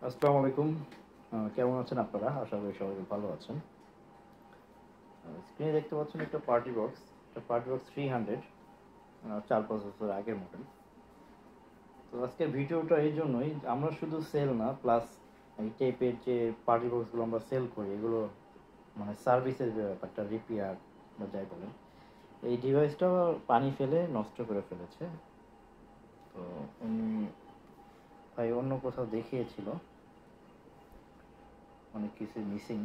আসসালামু আলাইকুম। কেমন আছেন আপনারা? আশা করি সবাই ভালো আছেন। স্ক্রিনে দেখতে পাচ্ছেন একটা পার্টি বক্স। একটা পার্টি বক্স 300, 4-5 বছর আগের মডেল। তো আজকের ভিডিওটা এই জন্যই, আমরা শুধু সেল না, প্লাস এই টাইপের যে পার্টি বক্সগুলো আমরা সেল করি, এগুলো মানে সার্ভিসের যে ব্যাপারটা, রিপেয়ার বা যাই বলেন, এই ডিভাইসটা পানি ফেলে নষ্ট করে ফেলেছে। তো উনি ভাই অন্য কোথাও দেখিয়েছিল, অনেক কিছু মিসিং।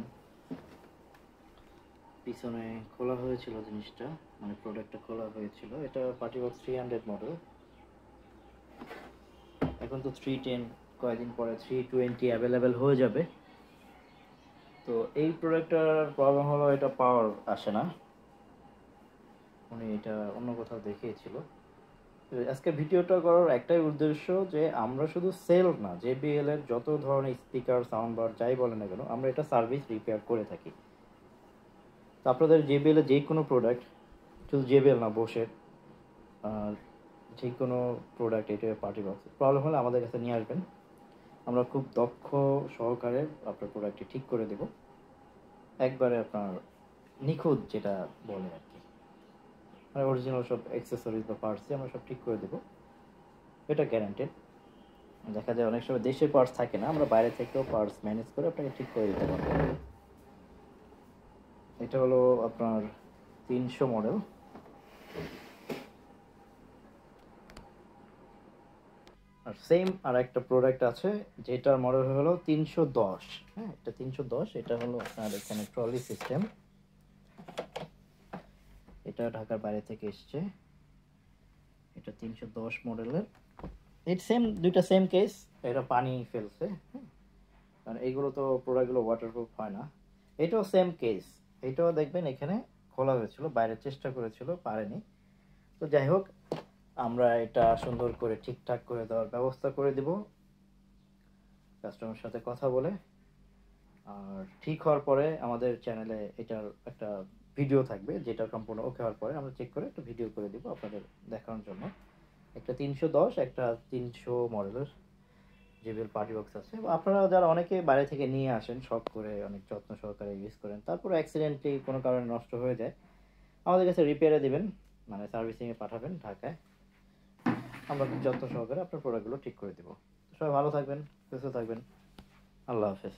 পিছনে খোলা হয়েছিল জিনিসটা, মানে প্রোডাক্টটা খোলা হয়েছিল। এটা পার্টিবক্স 300 মডেল। এখন তো 310, কয়েকদিন পরে 320 অ্যাভেলেবেল হয়ে যাবে। তো এই প্রোডাক্টটার প্রবলেম হলো এটা পাওয়ার আসে না, উনি এটা অন্য কোথাও দেখিয়েছিল। তো আজকে ভিডিওটা করার একটাই উদ্দেশ্য যে আমরা শুধু সেল না, JBL এর যত ধরনের স্পিকার, সাউন্ড বার যাই বলেন না কেন, আমরা এটা সার্ভিস রিপেয়ার করে থাকি। তো আপনাদের JBL এর যে কোনো প্রোডাক্ট, শুধু JBL না, বসে যে কোনো প্রোডাক্ট, এটা পার্টি বক্স প্রবলেম হলে আমাদের কাছে নিয়ে আসবেন। আমরা খুব দক্ষ সহকারে আপনার প্রোডাক্টটি ঠিক করে দেব, একবারে আপনার নিখুঁত যেটা বলে আর কি, মানে অরিজিনাল সব অ্যাক্সেসরিজ বা পার্টসই আমরা সব ঠিক করে দেব, এটা গ্যারান্টেড। দেখা যায় অনেক সময় দেশের পার্টস থাকে না, আমরা বাইরে থেকেও পার্টস ম্যানেজ করে আপনাকে ঠিক করে দিতে পারবো। এটা হলো আপনার 300 মডেল। আর সেম আর একটা প্রোডাক্ট আছে, যেটার মডেল হলো 310। হ্যাঁ, এটা 310। এটা হলো আপনার এখানে ট্রলি সিস্টেম, এটা ঢাকার বাইরে থেকে এসছে। এটা 310 মডেলের। এই সেম দুইটা সেম কেস, এটা পানি ফেলছে। হ্যাঁ, কারণ এইগুলো তো প্রোডাক্টগুলো ওয়াটারপ্রুফ হয় না। এটাও সেম কেস, এটাও দেখবেন এখানে খোলা হয়েছিল, বাইরে চেষ্টা করেছিল, পারেনি। তো যাই হোক, আমরা এটা সুন্দর করে ঠিকঠাক করে দেওয়ার ব্যবস্থা করে দেব কাস্টমার সাথে কথা বলে। আর ঠিক হওয়ার পরে আমাদের চ্যানেলে এটার একটা ভিডিও থাকবে, যেটা সম্পূর্ণ ওকে হওয়ার পরে আমরা চেক করে একটা ভিডিও করে দিব আপনাদের দেখানোর জন্য। একটা 310, একটা 300 মডেলের JBL পার্টি বক্স আছে। আপনারা যারা অনেকে বাইরে থেকে নিয়ে আসেন, শখ করে অনেক যত্ন সহকারে ইউজ করেন, তারপরে অ্যাক্সিডেন্টলি কোনো কারণে নষ্ট হয়ে যায়, আমাদের কাছে রিপেয়ারে দিবেন, মানে সার্ভিসিংয়ে পাঠাবেন ঢাকায়। আমরা যত্ন সহকারে আপনার প্রোডাক্টগুলো ঠিক করে দেবো। সবাই ভালো থাকবেন, সুস্থ থাকবেন। আল্লাহ হাফেজ।